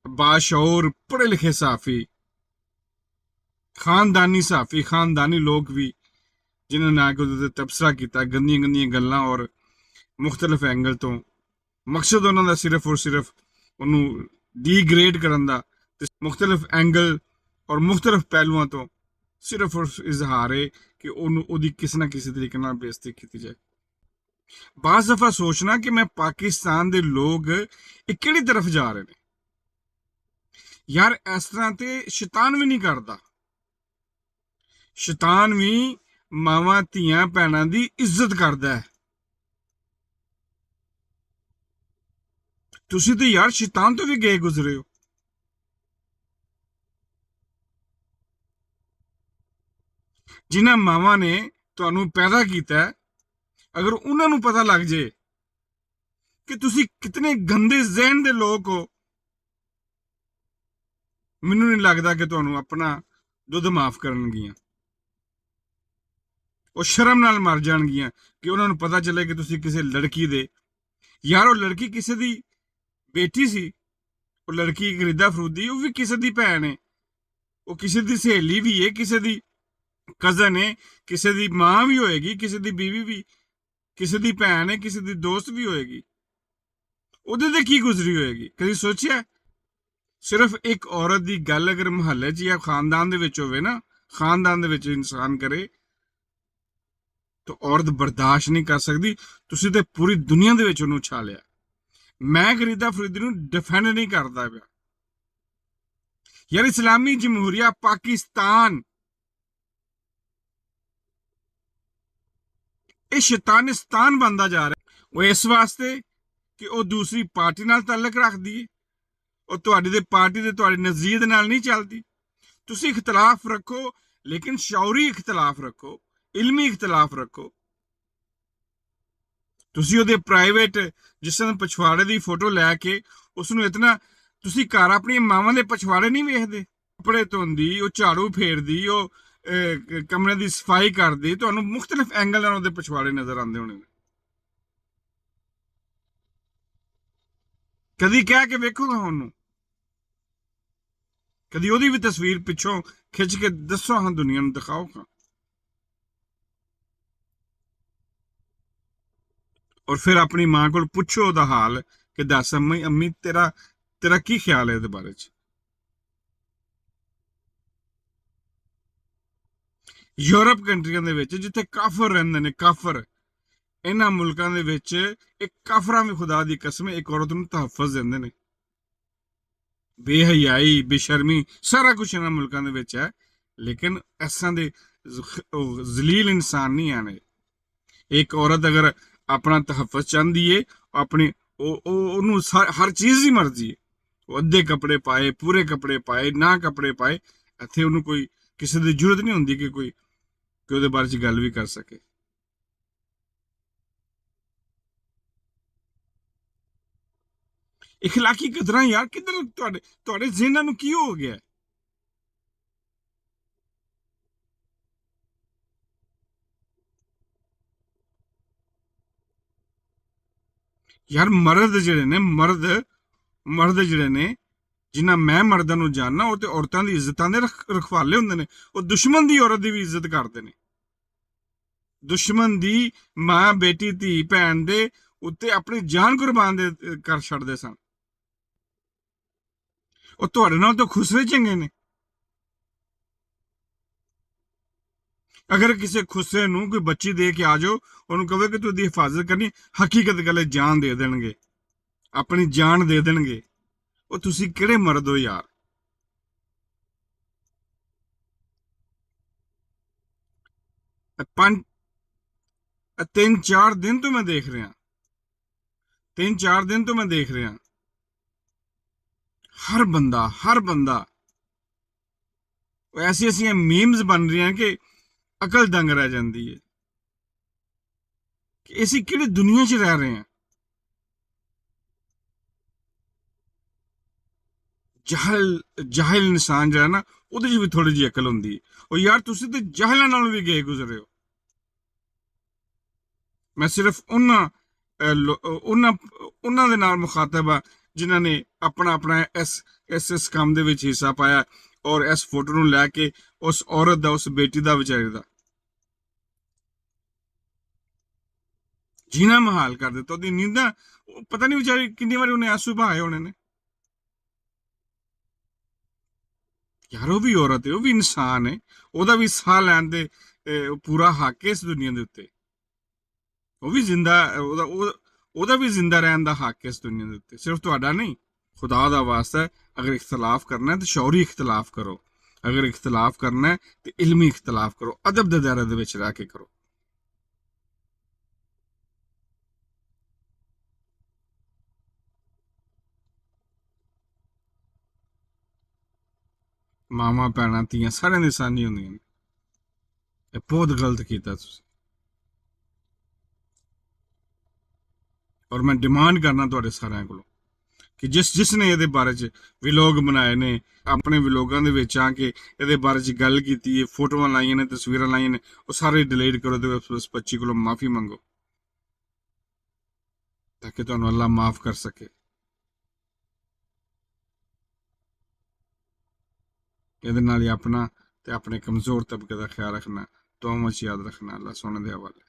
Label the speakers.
Speaker 1: बाशऊर पढ़े लिखे सहाफ़ी, खानदानी सहाफ़ी, खानदानी लोग भी जिन्होंने आके ਉਹਦੇ ਤਬਸਰਾ ਕੀਤਾ ਗੰਦੀਆਂ ਗੰਦੀਆਂ ਗੱਲਾਂ ਔਰ ਮੁxtਲਫ ਐਂਗਲ ਤੋਂ। ਮਕਸਦ ਉਹਨਾਂ ਦਾ ਸਿਰਫ ਔਰ ਸਿਰਫ ਉਹਨੂੰ ਡੀਗ੍ਰੇਡ ਕਰਨ ਦਾ ਤੇ ਮੁxtਲਫ ਐਂਗਲ ਔਰ ਮੁxtਲਫ ਪਹਿਲੂਆਂ ਤੋਂ ਸਿਰਫ ਔਰ ਇਜ਼ਹਾਰ ਹੈ ਕਿ ਉਹਨੂੰ ਉਹਦੀ ਕਿਸੇ ਨਾ ਕਿਸੇ ਤਰੀਕੇ ਨਾਲ ਬੇਇੱਜ਼ਤੀ ਕੀਤੀ ਜਾਏ। ਬਾਜ਼ ਦਫਾ ਸੋਚਣਾ ਕਿ ਮੈਂ ਪਾਕਿਸਤਾਨ ਦੇ ਲੋਕ ਇਹ ਕਿਹੜੀ ਤਰਫ ਜਾ ਰਹੇ ਨੇ। ਯਾਰ ਇਸ ਤਰ੍ਹਾਂ ਤੇ ਸ਼ੈਤਾਨ ਵੀ ਨਹੀਂ ਕਰਦਾ। ਸ਼ੈਤਾਨ ਵੀ ਮਾਵਾਂ ਧੀਆਂ ਭੈਣਾਂ ਦੀ ਇੱਜ਼ਤ ਕਰਦਾ ਹੈ। ਤੁਸੀਂ ਤੇ ਯਾਰ ਸ਼ੈਤਾਨ ਤੋਂ ਵੀ ਗਏ ਗੁਜ਼ਰੇ ਹੋ। ਜਿਨ੍ਹਾਂ ਮਾਵਾਂ ਨੇ ਤੁਹਾਨੂੰ ਪੈਦਾ ਕੀਤਾ, ਅਗਰ ਉਹਨਾਂ ਨੂੰ ਪਤਾ ਲੱਗ ਜੇ ਕਿ ਤੁਸੀਂ ਕਿਤਨੇ ਗੰਦੇ ਜ਼ਹਿਨ ਦੇ ਲੋਕ ਹੋ, ਮੈਨੂੰ ਨਹੀਂ ਲੱਗਦਾ ਕਿ ਤੁਹਾਨੂੰ ਆਪਣਾ ਦੁੱਧ ਮਾਫ ਕਰਨਗੀਆਂ। ਉਹ ਸ਼ਰਮ ਨਾਲ ਮਰ ਜਾਣਗੀਆਂ ਕਿ ਉਹਨਾਂ ਨੂੰ ਪਤਾ ਚੱਲੇ ਕਿ ਤੁਸੀਂ ਕਿਸੇ ਲੜਕੀ ਦੇ, ਯਾਰ ਉਹ ਲੜਕੀ ਕਿਸੇ ਦੀ ਬੇਟੀ ਸੀ, ਉਹ ਲੜਕੀ ਗਰੀਦਾ ਫਰੂਦੀ, ਉਹ ਵੀ ਕਿਸੇ ਦੀ ਭੈਣ ਹੈ, ਉਹ ਕਿਸੇ ਦੀ ਸਹੇਲੀ ਵੀ ਹੈ, ਕਿਸੇ ਦੀ ਕਜ਼ਨ ਹੈ, ਕਿਸੇ ਦੀ ਮਾਂ ਵੀ ਹੋਏਗੀ, ਕਿਸੇ ਦੀ ਬੀਵੀ ਵੀ, ਕਿਸੇ ਦੀ ਭੈਣ ਹੈ, ਕਿਸੇ ਦੀ ਦੋਸਤ ਵੀ ਹੋਏਗੀ। ਉਹਦੇ ਤੇ ਕੀ ਗੁਜ਼ਰੀ ਹੋਏਗੀ, ਕਦੀ ਸੋਚਿਆ? ਸਿਰਫ ਇੱਕ ਔਰਤ ਦੀ ਗੱਲ ਅਗਰ ਮੁਹੱਲੇ 'ਚ ਜਾਂ ਖਾਨਦਾਨ ਦੇ ਵਿੱਚ ਹੋਵੇ ਨਾ, ਖਾਨਦਾਨ ਦੇ ਵਿੱਚ ਇਨਸਾਨ ਕਰੇ ਤਾਂ ਔਰਤ ਬਰਦਾਸ਼ਤ ਨਹੀਂ ਕਰ ਸਕਦੀ। ਤੁਸੀਂ ਤੇ ਪੂਰੀ ਦੁਨੀਆ ਦੇ ਵਿੱਚ ਉਹਨੂੰ ਉਛਾਲਿਆ। ਮੈਂ ਗਰੀਦਾ ਫਰੀਦੀ ਨੂੰ ਡਿਫੈਂਡ ਨਹੀਂ ਕਰਦਾ ਪਿਆ ਯਾਰ। ਇਸਲਾਮੀ ਜਮਹੂਰੀਆ ਪਾਕਿਸਤਾਨ ਇਹ ਸ਼ੈਤਾਨਿਸਤਾਨ ਬਣਦਾ ਜਾ ਰਿਹਾ। ਉਹ ਇਸ ਵਾਸਤੇ ਕਿ ਉਹ ਦੂਸਰੀ ਪਾਰਟੀ ਨਾਲ ਤਾਲੁਕ ਰੱਖਦੀ ਹੈ, ਉਹ ਤੁਹਾਡੀ ਦੇ ਪਾਰਟੀ ਦੇ ਤੁਹਾਡੀ ਨਜ਼ਰੀਏ ਦੇ ਨਾਲ ਨਹੀਂ ਚੱਲਦੀ। ਤੁਸੀਂ ਇਖਤਲਾਫ ਰੱਖੋ, ਲੇਕਿਨ ਸ਼ੌਰੀ ਇਖਤਲਾਫ ਰੱਖੋ, ਇਲਮੀ ਇਖਤਲਾਫ ਰੱਖੋ। ਤੁਸੀਂ ਉਹਦੇ ਪ੍ਰਾਈਵੇਟ ਜਿਸ ਤਰ੍ਹਾਂ ਪਛਵਾੜੇ ਦੀ ਫੋਟੋ ਲੈ ਕੇ ਉਸਨੂੰ ਇਤਨਾ, ਤੁਸੀਂ ਘਰ ਆਪਣੀਆਂ ਮਾਵਾਂ ਦੇ ਪਛਵਾੜੇ ਨਹੀਂ ਵੇਖਦੇ? ਕੱਪੜੇ ਧੋਂਦੀ, ਉਹ ਝਾੜੂ ਫੇਰਦੀ, ਉਹ ਕਮਰੇ ਦੀ ਸਫਾਈ ਕਰਦੀ, ਤੁਹਾਨੂੰ ਮੁxtਲਫ ਐਂਗਲ ਨਾਲ ਉਹਦੇ ਪਛਵਾੜੇ ਨਜ਼ਰ ਆਉਂਦੇ ਹੋਣੇ। ਕਦੀ ਕਹਿ ਕੇ ਵੇਖੋਗਾ ਉਹਨੂੰ, ਕਦੀ ਉਹਦੀ ਵੀ ਤਸਵੀਰ ਪਿੱਛੋਂ ਖਿੱਚ ਕੇ ਦੱਸੋ ਹਾਂ, ਦੁਨੀਆ ਨੂੰ ਦਿਖਾਓ ਹਾਂ। ਔਰ ਫਿਰ ਆਪਣੀ ਮਾਂ ਕੋਲ ਪੁੱਛੋ ਉਹਦਾ ਹਾਲ ਕਿ ਦੱਸ ਅੰਮੀ ਤੇਰਾ ਕੀ ਖਿਆਲ ਹੈ ਇਹਦੇ ਬਾਰੇ 'ਚ। ਯੂਰਪ ਕੰਟਰੀਆਂ ਦੇ ਵਿੱਚ ਜਿੱਥੇ ਕਾਫਰ ਰਹਿੰਦੇ ਨੇ, ਕਾਫਰ, ਇਹਨਾਂ ਮੁਲਕਾਂ ਦੇ ਵਿੱਚ ਇੱਕ ਕਾਫਰਾਂ ਵੀ ਖੁਦਾ ਦੀ ਕਸਮ ਇੱਕ ਔਰਤ ਨੂੰ ਤਹਫਜ਼ ਦਿੰਦੇ ਨੇ। ਬੇਹਯਾਈ, ਬੇਸ਼ਰਮੀ, ਸਾਰਾ ਕੁਛ ਇਹਨਾਂ ਮੁਲਕਾਂ ਦੇ ਵਿੱਚ ਹੈ, ਲੇਕਿਨ ਐਸਾਂ ਦੇ ਜ਼ਲੀਲ ਇਨਸਾਨ ਨਹੀਂ ਆਣੇ। ਇੱਕ ਔਰਤ ਅਗਰ ਆਪਣਾ ਤਹਫਜ਼ ਚਾਹੁੰਦੀ ਏ, ਆਪਣੀ ਉਹਨੂੰ ਹਰ ਚੀਜ਼ ਦੀ ਮਰਜ਼ੀ ਹੈ। ਉਹ ਅੱਧੇ ਕੱਪੜੇ ਪਾਏ, ਪੂਰੇ ਕੱਪੜੇ ਪਾਏ, ਨਾ ਕੱਪੜੇ ਪਾਏ, ਇੱਥੇ ਉਹਨੂੰ ਕੋਈ ਕਿਸੇ ਦੀ ਜ਼ਰੂਰਤ ਨਹੀਂ ਹੁੰਦੀ ਕਿ ਕੋਈ ਉਹਦੇ ਬਾਰੇ 'ਚ ਗੱਲ ਵੀ ਕਰ ਸਕੇ। ਇਖਲਾਕੀ ਕਦਰਾਂ ਯਾਰ ਕਿੱਧਰ ਤੁਹਾਡੇ ਜ਼ਿਹਨਾਂ ਨੂੰ ਕੀ ਹੋ ਗਿਆ? ਯਾਰ ਮਰਦ ਜਿਹੜੇ ਨੇ, ਮਰਦ ਜਿਹੜੇ ਨੇ, ਜਿਨ੍ਹਾਂ ਮੈਂ ਮਰਦਾਂ ਨੂੰ ਜਾਣਨਾ, ਉਹ ਤੇ ਔਰਤਾਂ ਦੀ ਇੱਜ਼ਤਾਂ ਦੇ ਰਖਵਾਲੇ ਹੁੰਦੇ ਨੇ। ਉਹ ਦੁਸ਼ਮਣ ਦੀ ਔਰਤ ਦੀ ਵੀ ਇੱਜ਼ਤ ਕਰਦੇ ਨੇ। ਦੁਸ਼ਮਣ ਦੀ ਮਾਂ, ਬੇਟੀ, ਧੀ, ਭੈਣ ਦੇ ਉੱਤੇ ਆਪਣੀ ਜਾਨ ਕੁਰਬਾਨ ਕਰ ਛੱਡਦੇ ਸਨ। ਉਹ ਤੁਹਾਡੇ ਨਾਲ ਤਾਂ ਖੁਸਰੇ ਚੰਗੇ ਨੇ। ਅਗਰ ਕਿਸੇ ਖੁਸਰੇ ਨੂੰ ਕੋਈ ਬੱਚੀ ਦੇ ਕੇ ਆ ਜਾਓ, ਉਹਨੂੰ ਕਹੇ ਕਿ ਤੂੰ ਉਹਦੀ ਹਿਫਾਜ਼ਤ ਕਰਨੀ, ਹਕੀਕਤ ਗੱਲ ਜਾਨ ਦੇ ਦੇਣਗੇ, ਆਪਣੀ ਜਾਨ ਦੇ ਦੇਣਗੇ। ਉਹ ਤੁਸੀਂ ਕਿਹੜੇ ਮਰਦ ਹੋ ਯਾਰ? ਤਿੰਨ ਚਾਰ ਦਿਨ ਤੋਂ ਮੈਂ ਦੇਖ ਰਿਹਾ, ਹਰ ਬੰਦਾ ਐਸੀਆਂ ਮੀਮਸ ਬਣ ਰਹੀਆਂ ਕਿ ਅਕਲ ਦੰਗ ਰਹਿ ਜਾਂਦੀ ਹੈ ਕਿ ਅਸੀਂ ਕਿਹੜੀ ਦੁਨੀਆ 'ਚ ਰਹਿ ਰਹੇ ਹਾਂ। ਜਾਹਿਲ ਇਨਸਾਨ ਜਿਹੜਾ ਨਾ, ਉਹਦੇ 'ਚ ਵੀ ਥੋੜੀ ਜਿਹੀ ਅਕਲ ਹੁੰਦੀ ਹੈ। ਉਹ ਯਾਰ ਤੁਸੀਂ ਤੇ ਜਾਹਿਲਾਂ ਨਾਲ ਵੀ ਗਏ ਗੁਜ਼ਰੇ ਹੋ। ਮੈਂ ਸਿਰਫ ਉਹਨਾਂ ਦੇ ਨਾਲ ਮੁਖਾਤਬ ਆ ਜਿਨ੍ਹਾਂ ਨੇ ਆਪਣਾ ਆਪਣਾ ਇਸ ਕੰਮ ਦੇ ਵਿੱਚ ਹਿੱਸਾ ਪਾਇਆ ਔਰ ਇਸ ਫੋਟੋ ਨੂੰ ਲੈ ਕੇ ਉਸ ਔਰਤ ਦਾ, ਉਸ ਬੇਟੀ ਦਾ, ਵਿਚਾਰੀ ਦਾ ਜੀਣਾ ਮਹਾਲ ਕਰ ਦਿੱਤਾ। ਉਹਦੀ ਨੀਂਦਾਂ, ਪਤਾ ਨਹੀਂ ਵਿਚਾਰੀ ਕਿੰਨੀ ਵਾਰੀ ਉਹਨੇ ਆਂਸੂ ਬਹਾਏ ਹੋਣੇ ਨੇ। ਯਾਰ ਉਹ ਵੀ ਔਰਤ ਹੈ, ਉਹ ਵੀ ਇਨਸਾਨ ਹੈ, ਉਹਦਾ ਵੀ ਸਾਹ ਲੈਣ ਦੇ ਪੂਰਾ ਹੱਕ ਹੈ ਇਸ ਦੁਨੀਆ ਦੇ ਉੱਤੇ। ਉਹ ਵੀ ਜ਼ਿੰਦਾ, ਉਹਦਾ ਵੀ ਜ਼ਿੰਦਾ ਰਹਿਣ ਦਾ ਹੱਕ ਹੈ ਇਸ ਦੁਨੀਆ ਦੇ ਉੱਤੇ, ਸਿਰਫ ਤੁਹਾਡਾ ਨਹੀਂ। ਖੁਦਾ ਦਾ ਵਾਸਤਾ ਹੈ, ਅਗਰ ਇਖਤਲਾਫ ਕਰਨਾ ਹੈ ਤਾਂ ਸ਼ੌਰੀ ਇਖਤਲਾਫ ਕਰੋ, ਅਗਰ ਇਖਤਲਾਫ ਕਰਨਾ ਹੈ ਤੇ ਇਲਮੀ ਇਖਤਲਾਫ ਕਰੋ, ਅਦਬ ਦੇ ਦਾਇਰੇ ਦੇ ਵਿੱਚ ਰਹਿ ਕੇ ਕਰੋ। ਮਾਵਾਂ ਭੈਣਾਂ ਧੀਆਂ ਸਾਰਿਆਂ ਦੀ ਸਾਂਝੀ ਹੁੰਦੀਆਂ ਨੇ। ਇਹ ਬਹੁਤ ਗਲਤ ਕੀਤਾ ਤੁਸੀਂ। ਔਰ ਮੈਂ ਡਿਮਾਂਡ ਕਰਨਾ ਤੁਹਾਡੇ ਸਾਰਿਆਂ ਕੋਲੋਂ ਕਿ ਜਿਸ ਨੇ ਇਹਦੇ ਬਾਰੇ 'ਚ ਵਿਲੋਗ ਬਣਾਏ ਨੇ, ਆਪਣੇ ਵਿਲੋਗਾਂ ਦੇ ਵਿੱਚ ਆ ਕੇ ਇਹਦੇ ਬਾਰੇ 'ਚ ਗੱਲ ਕੀਤੀ ਹੈ, ਫੋਟੋਆਂ ਲਾਈਆਂ ਨੇ, ਤਸਵੀਰਾਂ ਲਾਈਆਂ ਨੇ, ਉਹ ਸਾਰੇ ਡਿਲੀਟ ਕਰੋ ਤੇ ਉਸ ਬੱਚੀ ਕੋਲੋਂ ਮਾਫੀ ਮੰਗੋ ਤਾਂ ਕਿ ਤੁਹਾਨੂੰ ਅੱਲਾ ਮਾਫ ਕਰ ਸਕੇ। ਇਹਦੇ ਨਾਲ ਹੀ ਆਪਣਾ ਤੇ ਆਪਣੇ ਕਮਜ਼ੋਰ ਤਬਕੇ ਦਾ ਖਿਆਲ ਰੱਖਣਾ, ਦੁਆਵਾਂ 'ਚ ਯਾਦ ਰੱਖਣਾ। ਅੱਲਾ ਸੋਹਣੇ ਦੇ ਹਵਾਲੇ।